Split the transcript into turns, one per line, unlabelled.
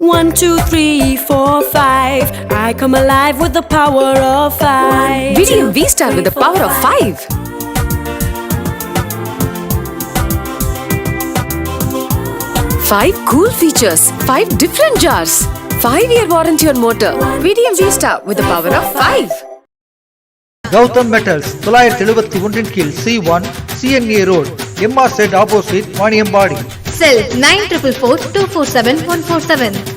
1, 2, 3, 4, 5. I come alive with the power of 5.
Vidiem Vstar with the power of 5. 5 cool features, 5 different jars, 5-year warranty on motor. Vidiem Vstar with the power of 5.
GOUTHAMMETALS 971 கீழ் C1 CNA Road MR Set opposite Vaniyambadi.
Cell 9444 247 147.